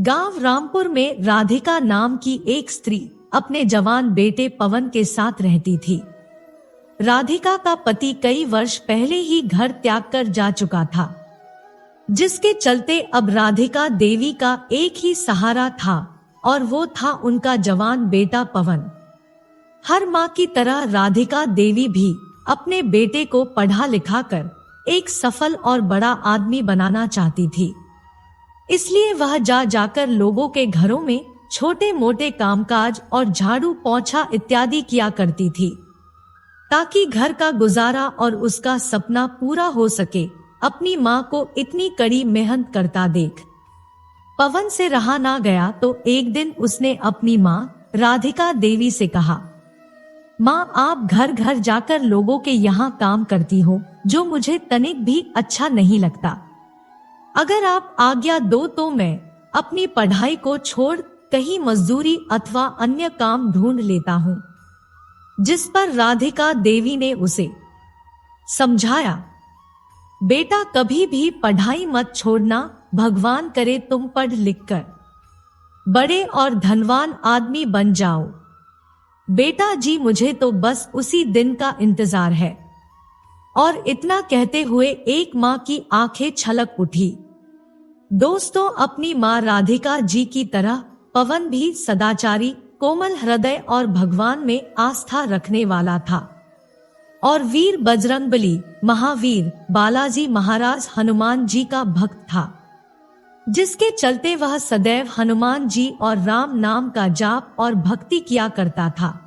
गांव रामपुर में राधिका नाम की एक स्त्री अपने जवान बेटे पवन के साथ रहती थी। राधिका का पति कई वर्ष पहले ही घर त्याग कर जा चुका था, जिसके चलते अब राधिका देवी का एक ही सहारा था और वो था उनका जवान बेटा पवन। हर माँ की तरह राधिका देवी भी अपने बेटे को पढ़ा लिखा कर एक सफल और बड़ा आदमी बनाना चाहती थी। इसलिए वह जाकर लोगों के घरों में छोटे मोटे कामकाज और झाड़ू पोंछा इत्यादि किया करती थी, ताकि घर का गुजारा और उसका सपना पूरा हो सके। अपनी माँ को इतनी कड़ी मेहनत करता देख पवन से रहा ना गया, तो एक दिन उसने अपनी माँ राधिका देवी से कहा, माँ आप घर घर जाकर लोगों के यहाँ काम करती हो, जो मुझे तनिक भी अच्छा नहीं लगता। अगर आप आज्ञा दो तो मैं अपनी पढ़ाई को छोड़ कहीं मजदूरी अथवा अन्य काम ढूंढ लेता हूँ। जिस पर राधिका देवी ने उसे समझाया, बेटा कभी भी पढ़ाई मत छोड़ना, भगवान करे तुम पढ़ लिख कर बड़े और धनवान आदमी बन जाओ। बेटा जी मुझे तो बस उसी दिन का इंतजार है। और इतना कहते हुए एक माँ की आंखें छलक उठी। दोस्तों, अपनी माँ राधिका जी की तरह पवन भी सदाचारी, कोमल हृदय और भगवान में आस्था रखने वाला था और वीर बजरंगबली, महावीर बालाजी महाराज हनुमान जी का भक्त था, जिसके चलते वह सदैव हनुमान जी और राम नाम का जाप और भक्ति किया करता था।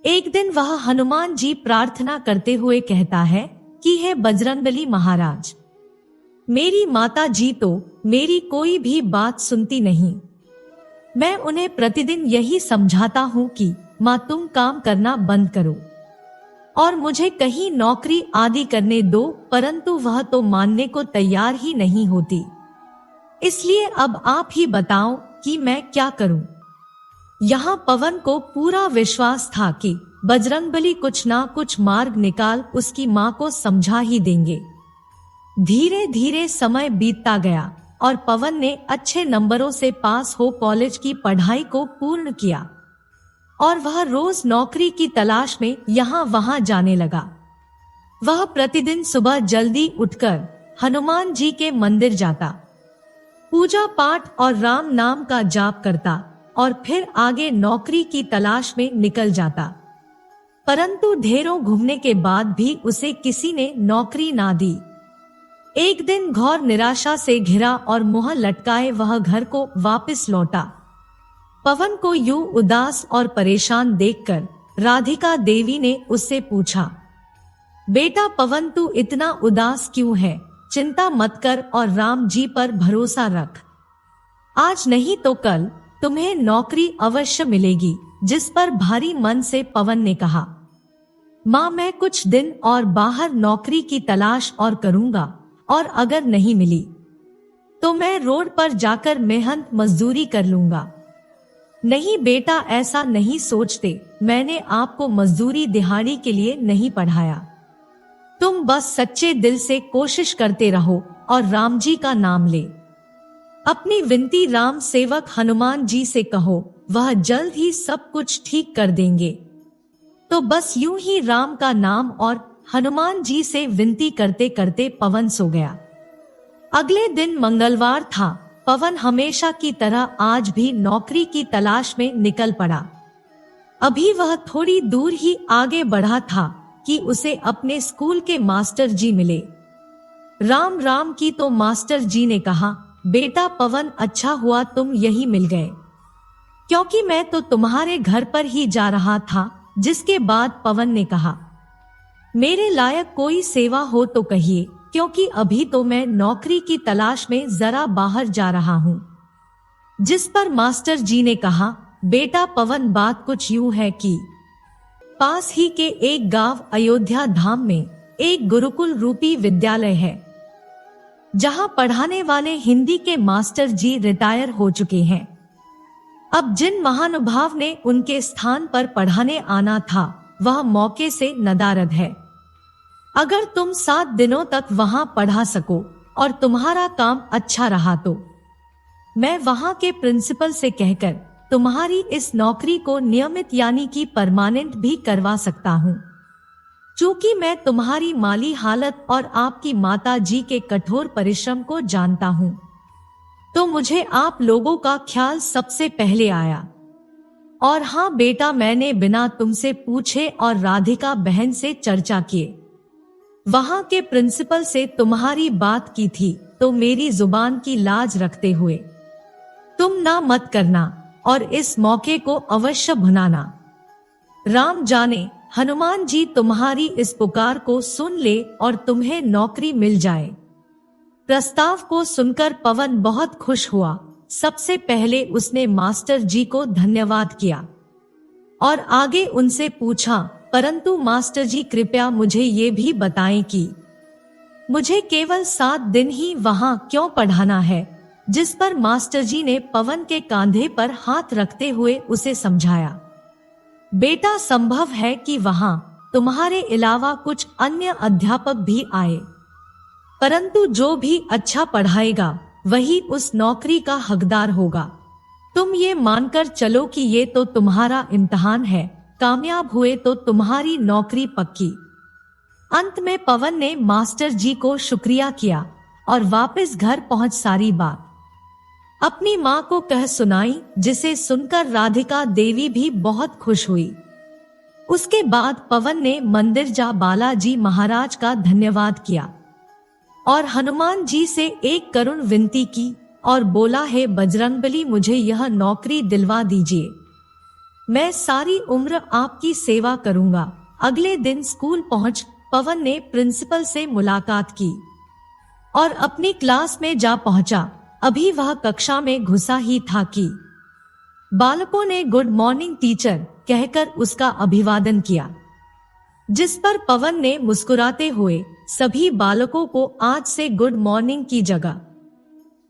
एक दिन वह हनुमान जी प्रार्थना करते हुए कहता है कि हे बजरंगबली महाराज, मेरी माता जी तो मेरी कोई भी बात सुनती नहीं। मैं उन्हें प्रतिदिन यही समझाता हूँ कि माँ तुम काम करना बंद करो और मुझे कहीं नौकरी आदि करने दो, परंतु वह तो मानने को तैयार ही नहीं होती। इसलिए अब आप ही बताओ कि मैं क्या करूं। यहाँ पवन को पूरा विश्वास था कि बजरंगबली कुछ ना कुछ मार्ग निकाल उसकी माँ को समझा ही देंगे। धीरे धीरे समय बीतता गया और पवन ने अच्छे नंबरों से पास हो कॉलेज की पढ़ाई को पूर्ण किया और वह रोज नौकरी की तलाश में यहाँ वहां जाने लगा। वह प्रतिदिन सुबह जल्दी उठकर हनुमान जी के मंदिर जाता, पूजा पाठ और राम नाम का जाप करता और फिर आगे नौकरी की तलाश में निकल जाता। परंतु ढेरों घूमने के बाद भी उसे किसी ने नौकरी ना दी। एक दिन घोर निराशा से घिरा और मुंह लटकाए वह घर को वापस लौटा। पवन को यूं उदास और परेशान देखकर राधिका देवी ने उससे पूछा, बेटा पवन तू इतना उदास क्यों है? चिंता मत कर और राम जी पर भरोसा रख। आज नहीं तो कल तुम्हें नौकरी अवश्य मिलेगी। जिस पर भारी मन से पवन ने कहा, माँ मैं कुछ दिन और बाहर नौकरी की तलाश और करूंगा, और अगर नहीं मिली तो मैं रोड पर जाकर मेहनत मजदूरी कर लूंगा। नहीं बेटा ऐसा नहीं सोचते, मैंने आपको मजदूरी दिहाड़ी के लिए नहीं पढ़ाया। तुम बस सच्चे दिल से कोशिश करते रहो और राम जी का नाम ले। अपनी विनती राम सेवक हनुमान जी से कहो, वह जल्द ही सब कुछ ठीक कर देंगे। तो बस यूं ही राम का नाम और हनुमान जी से विनती करते करते पवन सो गया। अगले दिन मंगलवार था। पवन हमेशा की तरह आज भी नौकरी की तलाश में निकल पड़ा। अभी वह थोड़ी दूर ही आगे बढ़ा था कि उसे अपने स्कूल के मास्टर जी मिले। राम राम की तो मास्टर जी ने कहा, बेटा पवन अच्छा हुआ तुम यही मिल गए, क्योंकि मैं तो तुम्हारे घर पर ही जा रहा था। जिसके बाद पवन ने कहा, मेरे लायक कोई सेवा हो तो कहिए, क्योंकि अभी तो मैं नौकरी की तलाश में जरा बाहर जा रहा हूँ। जिस पर मास्टर जी ने कहा, बेटा पवन बात कुछ यूं है कि पास ही के एक गांव अयोध्या धाम में एक गुरुकुल रूपी विद्यालय है, जहां पढ़ाने वाले हिंदी के मास्टर जी रिटायर हो चुके हैं। अब जिन महानुभाव ने उनके स्थान पर पढ़ाने आना था वह मौके से नदारद है। अगर तुम 7 दिनों तक वहां पढ़ा सको और तुम्हारा काम अच्छा रहा तो मैं वहाँ के प्रिंसिपल से कहकर तुम्हारी इस नौकरी को नियमित यानी कि परमानेंट भी करवा सकता हूँ। चूंकि मैं तुम्हारी माली हालत और आपकी माता जी के कठोर परिश्रम को जानता हूँ, तो मुझे आप लोगों का ख्याल सबसे पहले आया। और हाँ बेटा, मैंने बिना तुमसे पूछे और राधिका बहन से चर्चा किए वहाँ के प्रिंसिपल से तुम्हारी बात की थी, तो मेरी जुबान की लाज रखते हुए तुम ना मत करना और इस मौके को अवश्य भुनाना। राम जाने हनुमान जी तुम्हारी इस पुकार को सुन ले और तुम्हें नौकरी मिल जाए। प्रस्ताव को सुनकर पवन बहुत खुश हुआ। सबसे पहले उसने मास्टर जी को धन्यवाद किया और आगे उनसे पूछा, परंतु मास्टर जी कृपया मुझे ये भी बताएं कि मुझे केवल 7 दिन ही वहाँ क्यों पढ़ाना है। जिस पर मास्टर जी ने पवन के कंधे पर हाथ रखते हुए उसे समझाया, बेटा संभव है कि वहाँ तुम्हारे अलावा कुछ अन्य अध्यापक भी आए, परंतु जो भी अच्छा पढ़ाएगा वही उस नौकरी का हकदार होगा। तुम ये मानकर चलो कि ये तो तुम्हारा इम्तिहान है, कामयाब हुए तो तुम्हारी नौकरी पक्की। अंत में पवन ने मास्टर जी को शुक्रिया किया और वापस घर पहुंच सारी बात अपनी माँ को कह सुनाई, जिसे सुनकर राधिका देवी भी बहुत खुश हुई। उसके बाद पवन ने मंदिर जा बालाजी महाराज का धन्यवाद किया और हनुमान जी से एक करुण विनती की और बोला, हे बजरंगबली, मुझे यह नौकरी दिलवा दीजिए। मैं सारी उम्र आपकी सेवा करूंगा। अगले दिन स्कूल पहुंच पवन ने प्रिंसिपल से मुलाकात की और अपनी क्लास में जा पहुंचा। अभी वह कक्षा में घुसा ही था कि बालकों ने गुड मॉर्निंग टीचर कहकर उसका अभिवादन किया, जिस पर पवन ने मुस्कुराते हुए सभी बालकों को आज से गुड मॉर्निंग की जगह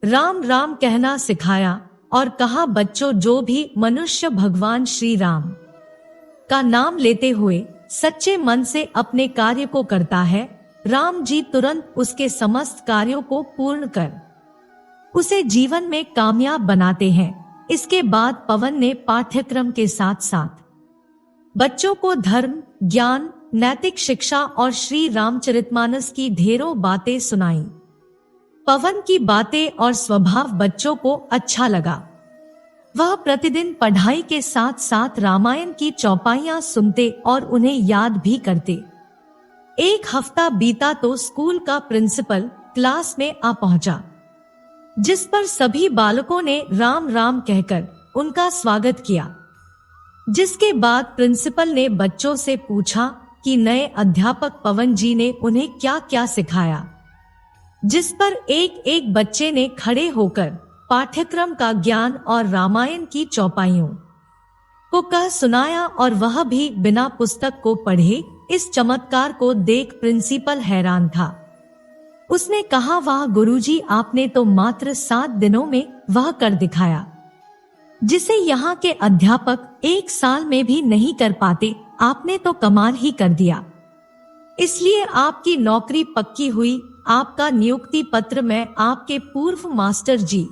राम राम कहना सिखाया और कहा, बच्चों, जो भी मनुष्य भगवान श्री राम का नाम लेते हुए सच्चे मन से अपने कार्य को करता है, राम जी तुरंत उसके समस्त कार्यों को पूर्ण कर उसे जीवन में कामयाब बनाते हैं। इसके बाद पवन ने पाठ्यक्रम के साथ साथ बच्चों को धर्म, ज्ञान, नैतिक शिक्षा और श्री रामचरितमानस की ढेरों बातें सुनाई। पवन की बातें और स्वभाव बच्चों को अच्छा लगा। वह प्रतिदिन पढ़ाई के साथ साथ रामायण की चौपाइयां सुनते और उन्हें याद भी करते। एक हफ्ता बीता तो स्कूल का प्रिंसिपल क्लास में आ पहुंचा, जिस पर सभी बालकों ने राम राम कहकर उनका स्वागत किया। जिसके बाद प्रिंसिपल ने बच्चों से पूछा कि नए अध्यापक पवन जी ने उन्हें क्या क्या सिखाया, जिस पर एक एक बच्चे ने खड़े होकर पाठ्यक्रम का ज्ञान और रामायण की चौपाइयों को कह सुनाया, और वह भी बिना पुस्तक को पढ़े। इस चमत्कार को देख प्रिंसिपल हैरान था। उसने कहा, वाह गुरुजी, आपने तो मात्र 7 दिनों में वह कर दिखाया जिसे यहाँ के अध्यापक 1 साल में भी नहीं कर पाते। आपने तो कमाल ही कर दिया। इसलिए आपकी नौकरी पक्की हुई। आपका नियुक्ति पत्र मैं आपके पूर्व मास्टर जी,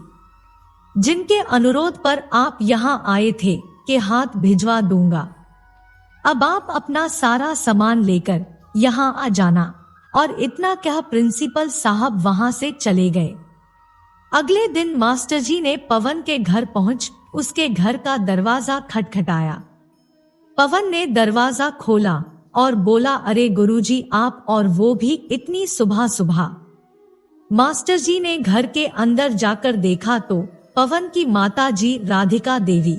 जिनके अनुरोध पर आप यहाँ आए थे, के हाथ भिजवा दूंगा। अब आप अपना सारा सामान लेकर यहाँ आ जाना। और इतना कह प्रिंसिपल साहब वहां से चले गए। अगले दिन मास्टर जी ने पवन के घर पहुंच उसके घर का दरवाजा खटखटाया। पवन ने दरवाजा खोला और बोला, अरे गुरुजी, आप और वो भी इतनी सुबह सुबह। मास्टर जी ने घर के अंदर जाकर देखा तो पवन की माता जी राधिका देवी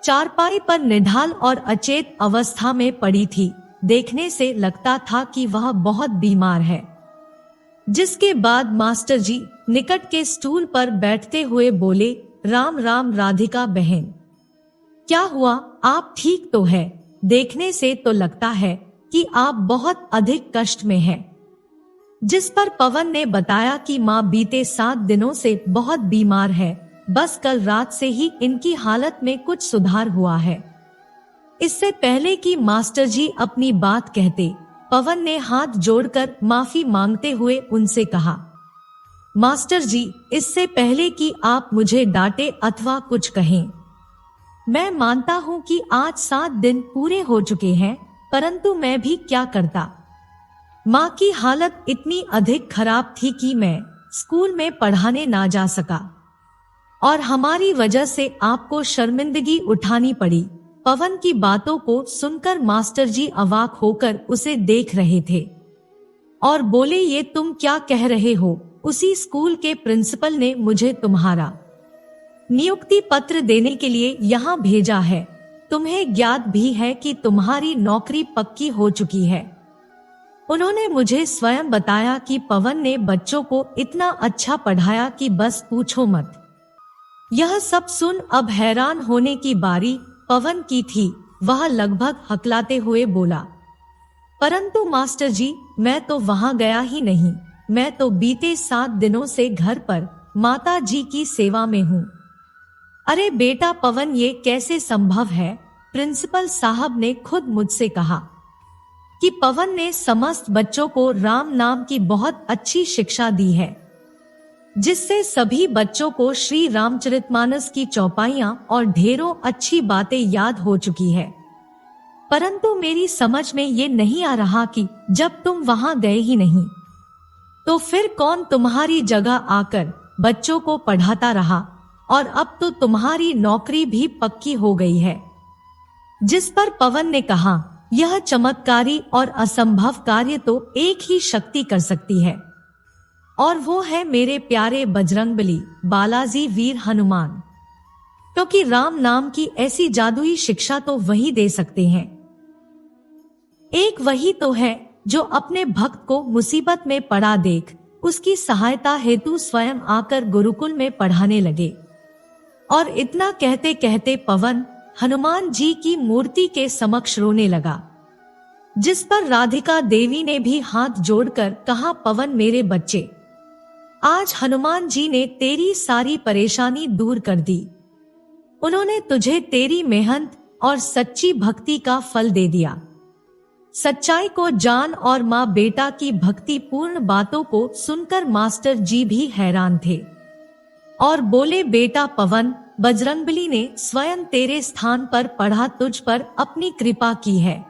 चारपाई पर निढाल और अचेत अवस्था में पड़ी थी। देखने से लगता था कि वह बहुत बीमार है। जिसके बाद मास्टर जी निकट के स्टूल पर बैठते हुए बोले, राम राम राधिका बहन, क्या हुआ? आप ठीक तो है? देखने से तो लगता है कि आप बहुत अधिक कष्ट में हैं। जिस पर पवन ने बताया कि माँ बीते 7 दिनों से बहुत बीमार है, बस कल रात से ही इनकी हालत में कुछ सुधार हुआ है। इससे पहले कि मास्टर जी अपनी बात कहते, पवन ने हाथ जोड़कर माफी मांगते हुए उनसे कहा, मास्टर जी, इससे पहले कि आप मुझे डांटे अथवा कुछ कहें, मैं मानता हूं कि आज 7 दिन पूरे हो चुके हैं, परंतु मैं भी क्या करता। माँ की हालत इतनी अधिक खराब थी कि मैं स्कूल में पढ़ाने ना जा सका और हमारी वजह से आपको शर्मिंदगी उठानी पड़ी। पवन की बातों को सुनकर मास्टर जी अवाक होकर उसे देख रहे थे और बोले, ये तुम क्या कह रहे हो? उसी स्कूल के प्रिंसिपल ने मुझे तुम्हारा नियुक्ति पत्र देने के लिए यहाँ भेजा है। तुम्हें ज्ञात भी है कि तुम्हारी नौकरी पक्की हो चुकी है। उन्होंने मुझे स्वयं बताया कि पवन ने बच्चों को इतना अच्छा पढ़ाया कि बस पूछो मत। यह सब सुन अब हैरान होने की बारी पवन की थी। वह लगभग हकलाते हुए बोला, परंतु मास्टर जी, मैं तो वहां गया ही नहीं। मैं तो बीते 7 दिनों से घर पर माता जी की सेवा में हूँ। अरे बेटा पवन, ये कैसे संभव है? प्रिंसिपल साहब ने खुद मुझसे कहा कि पवन ने समस्त बच्चों को राम नाम की बहुत अच्छी शिक्षा दी है, जिससे सभी बच्चों को श्री रामचरितमानस की चौपाइयां और ढेरों अच्छी बातें याद हो चुकी है। परंतु मेरी समझ में ये नहीं आ रहा कि जब तुम वहां गए ही नहीं, तो फिर कौन तुम्हारी जगह आकर बच्चों को पढ़ाता रहा? और अब तो तुम्हारी नौकरी भी पक्की हो गई है। जिस पर पवन ने कहा, यह चमत्कारी और असंभव कार्य तो एक ही शक्ति कर सकती है, और वो है मेरे प्यारे बजरंगबली, बालाजी वीर हनुमान। क्योंकि राम नाम की ऐसी जादुई शिक्षा तो वही दे सकते हैं। एक वही तो है जो अपने भक्त को मुसीबत में पड़ा देख उसकी सहायता हेतु स्वयं आकर गुरुकुल में पढ़ाने लगे। और इतना कहते कहते पवन हनुमान जी की मूर्ति के समक्ष रोने लगा, जिस पर राधिका देवी ने भी हाथ जोड़कर कहा, पवन मेरे बच्चे, आज हनुमान जी ने तेरी सारी परेशानी दूर कर दी। उन्होंने तुझे तेरी मेहनत और सच्ची भक्ति का फल दे दिया। सच्चाई को जान। और माँ बेटा की भक्ति पूर्ण बातों को सुनकर मास्टर जी भी हैरान थे और बोले, बेटा पवन, बजरंगबली ने स्वयं तेरे स्थान पर पढ़ा, तुझ पर अपनी कृपा की है।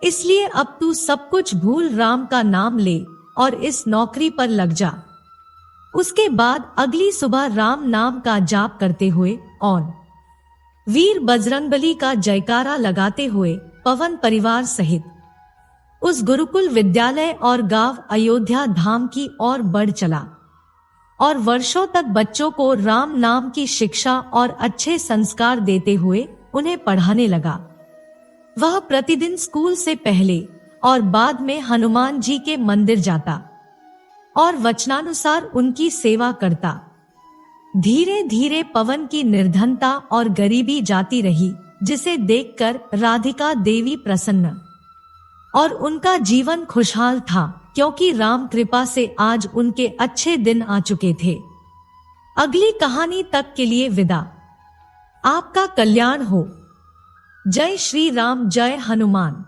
इसलिए अब तू सब कुछ भूल राम का नाम ले और इस नौकरी पर लग जा। उसके बाद अगली सुबह राम नाम का जाप करते हुए और वीर बजरंगबली का जयकारा लगाते हुए पवन परिवार सहित उस गुरुकुल विद्यालय और गांव अयोध्या धाम की ओर बढ़ चला और वर्षों तक बच्चों को राम नाम की शिक्षा और अच्छे संस्कार देते हुए उन्हें पढ़ाने लगा। वह प्रतिदिन स्कूल से पहले और बाद में हनुमान जी के मंदिर जाता और वचनानुसार उनकी सेवा करता। धीरे धीरे पवन की निर्धनता और गरीबी जाती रही, जिसे देखकर राधिका देवी प्रसन्न और उनका जीवन खुशहाल था, क्योंकि राम कृपा से आज उनके अच्छे दिन आ चुके थे। अगली कहानी तक के लिए विदा। आपका कल्याण हो। जय श्री राम, जय हनुमान।